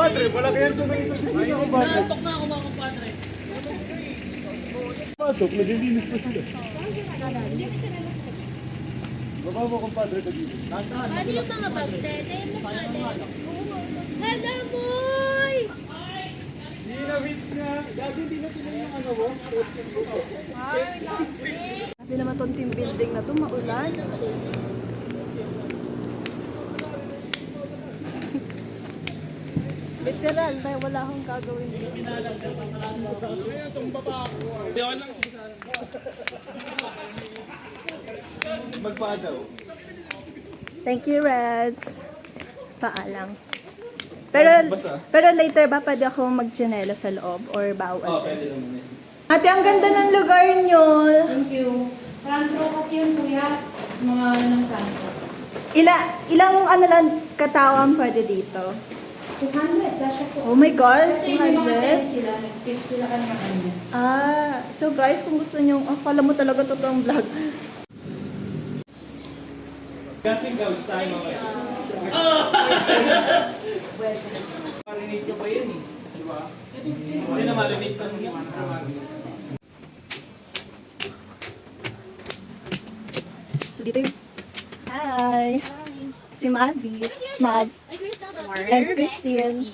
kumpadre. Malaki yan tumingin sa sisi ko, kumpadre. Natok na ako mga kumpadre. Pasok, naglilinis pa sila. Baba mo, kumpadre, kagilid. Ano yung mga bagtete? Hello, boy! Hindi na miss nga. Dati hindi na sila yung ano mo. Sabi naman itong team building na to, maulan. Literal, dahil wala akong gagawin dito. Hindi ako lang sinasabi. Magpadaw. Thank you, Reds. Paalang. Pero later ba pwede ako mag-chinela sa loob or bawal? Pwede naman eh. Ate, ang ganda ng lugar nyo. Thank you. Frantro kasi yun, kuya. Mga ng frantro. Ilang ano lang katawan pwede dito? 200, kasya po. Oh my God, Kasi may mga 200? 10 sila. Nag-tip sila kanya kanya. So guys, kung gusto nyo, akala mo talaga totoong vlog. Kasing gawin tayo mamaya. Marinate nyo pa yan eh. Diba? Hindi na marinate ka niya. So dito yung... Hi! Si Mavi. Mav. And Christine.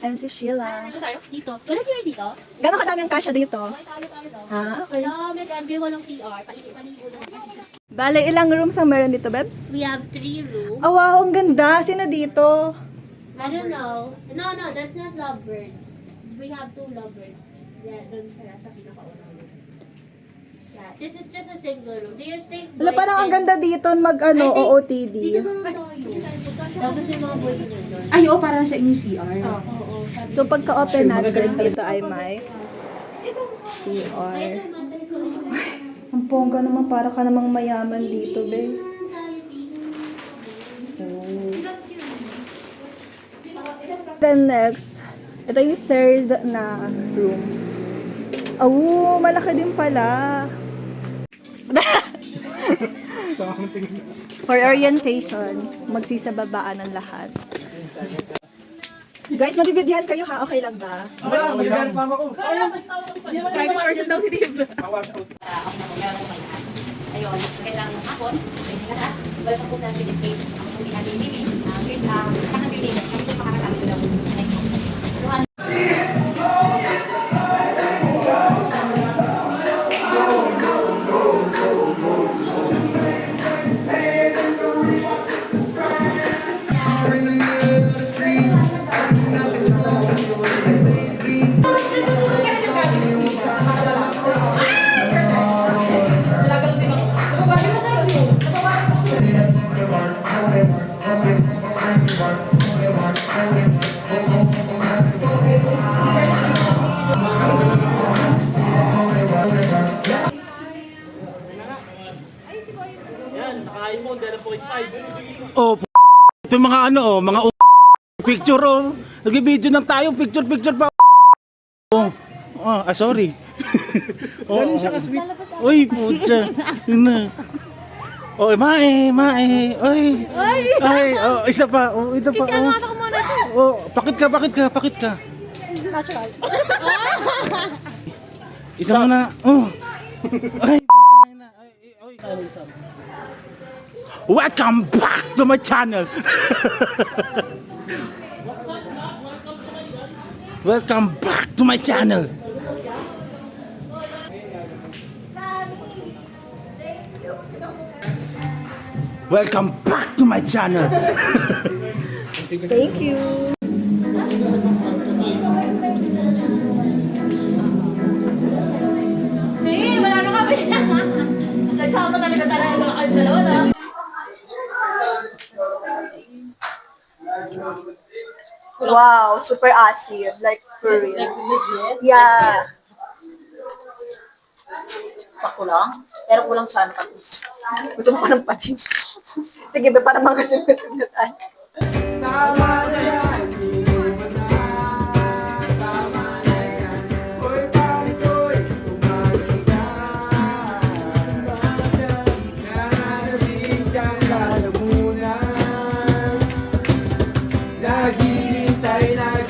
And si Sheila. Dito. Wala CR dito? Gano'ng kadami ang kasya dito? Okay, tayo daw. Okay. Hello, Miss MJ, walang CR. Paligo lang. Bale, ilang rooms ang meron dito, Beb? We have 3 rooms. Oh, wow, ang ganda. Sino dito? I don't know. No, that's not lovebirds. We have 2 lovebirds. Yeah, dun sa pinakauna. Yeah, this is just a single room. Do you think Wala, parang ang ganda dito mag-ano, OOTD. Dito naman tayo. Tapos yung mga boys na doon. Ay, oo, parang siya yung CR. Oo. So, pagka-open natin, dito ay may CR. Ang bongga naman, para ka namang mayaman dito, be. Then next, ito yung third na room. Oh, malaki din pala. For orientation, magsisababaan ng lahat. Guys, mabibidyohan kayo ha? Okay lang ba? Wala, magiging mama ko. Private person daw si Dave. Ayun, magandang hapon. Pwede ka na. Welcome po sa City State. Ako po si Ate Lily. Nakabiling. Kami po makakasama ko daw. Yan, nakain mo, 0.5. Oh, ito mga ano, oh, mga picture, oh. Nag-video ng tayo, picture pa. Oh, sorry. Ganun siya ka-sweet. Uy, putya. Yun na. Oh, mae. Ay, oh, isa pa. Oh, ito pa. Oh, pakit ka. Natural. Isa mo na. Oh. Ay, putang ina. Ay. Welcome back to my channel. Welcome back to my channel. Welcome back to my channel. Thank you. Wala na kami. Nagsama talaga tayo mga dalawa na. Wow, super awesome. Like, for real. Yeah. Sakto lang. Pero kulang sana patis. Gusto mo pa ng patis. Sige, ba para magasim-gasim na tayo. Tama na yan. Inuman na. Tama na yan. Hoy, pare-toy. Umagisa. Nananalig kang lalamunan. Lagi hintay na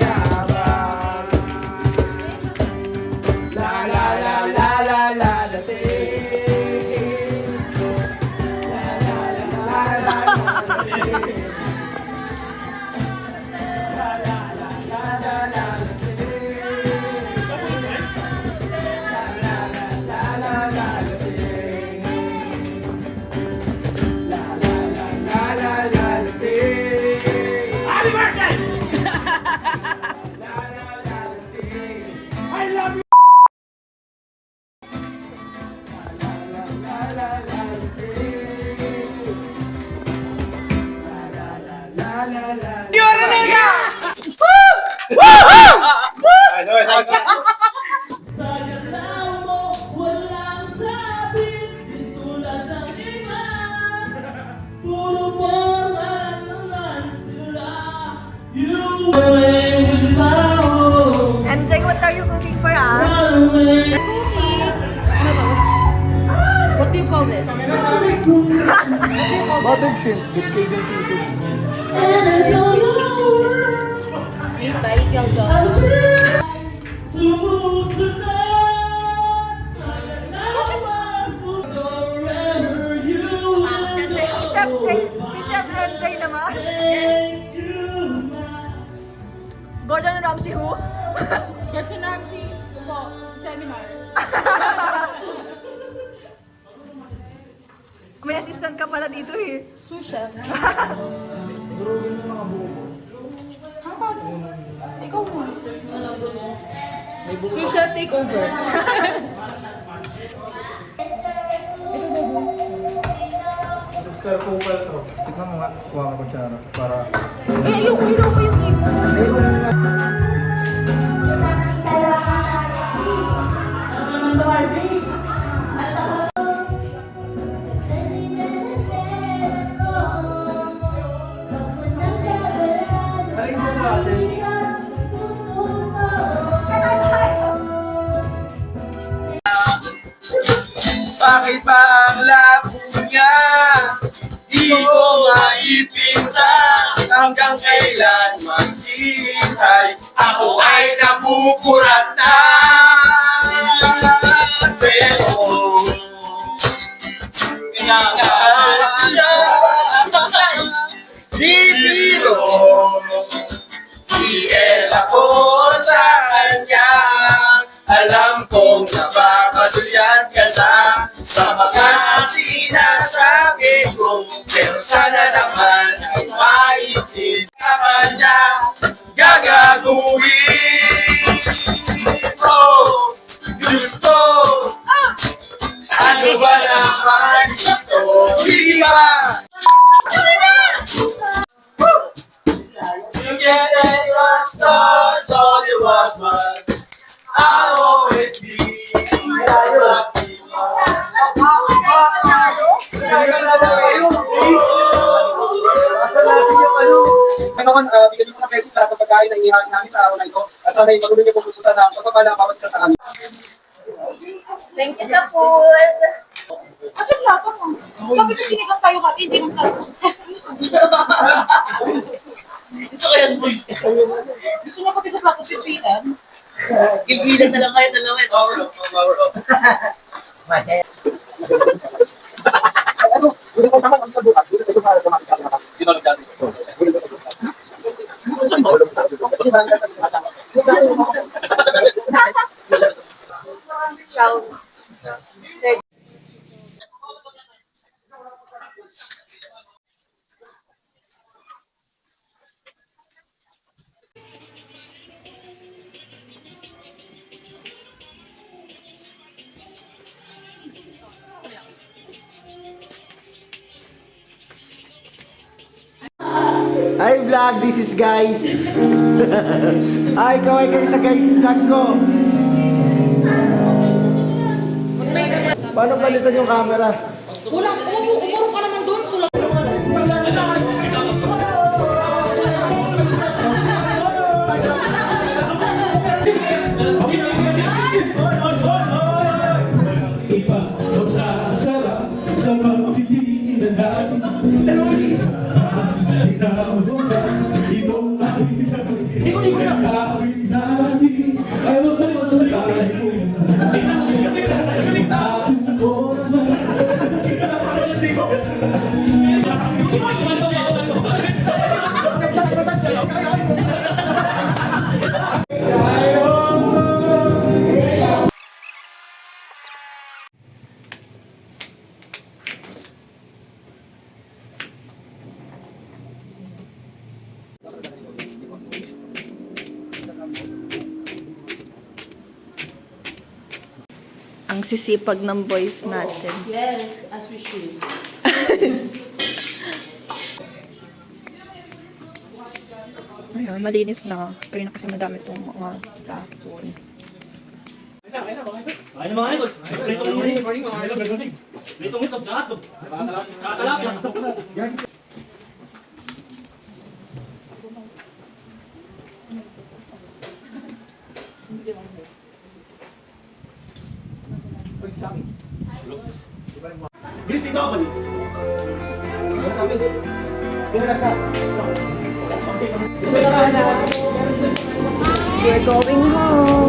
MJ, what are you cooking for us? What do you call this? Buttered shrimp with Cajun seasoning. Made by Del Jolly. Si Chef MJ naman. Gordon Ramsay who? Kasi Nancy, po, sa seminar. May assistant ka pala dito eh. Sous chef. Ikaw mo. Sous chef takeover. Tignan mo nga, kuha ka kutsara para... Ayoko yung imo. Bakit ba ang labo niya? Di ko maipinta hanggang kailan maghihintay. Ako ay nabuburat na. Pero pinakaharap siya. Di biro. Iel ako sa kanya. Alam kong napapatuyan ka na sa mga sinasabi ko, pero sana naman ay maintindihan ka kanya gagaguhin ko. Gusto, ano ba naman ito? Di ba? You get it, your stars, all you want, but I'll always be your lucky Panginoon, bigyan niyo po ng blessing para pagpagkain na ihahan namin sa araw na ito. At sana ipagulong niyo po gusto sana ang pagpapala bawat isa sa amin. Thank you sa food. Kasi wala pa mo. Sabi ko sinigang tayo ka, hindi mo tayo. Gusto ko yan, boy. Gusto niya pati sa plato sweet-sweetan. Gigilan na lang kayo dalawa. Power up, power up. Ano, hindi ko naman ang sabukan. Hindi ko para sa mga isa na Di ba nagsabi? Hi vlog, this is guys. Ay, kaway kayo sa guys vlog ko. Paano palitan yung camera? Kulang, umuro ka naman doon. Kulang. Magsasarap sa magtitingin natin. Isa tinawagas, itong awit natin. Ay magpapalagay mo Ang sisipag ng boys natin. Yes, as we should. Ay, Ayun, malinis na. Kaya na kasi madami itong mga dahon. Ay na mga idol. Pritong itlog. Pritong itlog. Lahat. Kakalapit. Chris, dito ako. Ano sabi? Dito na sa. We're going home.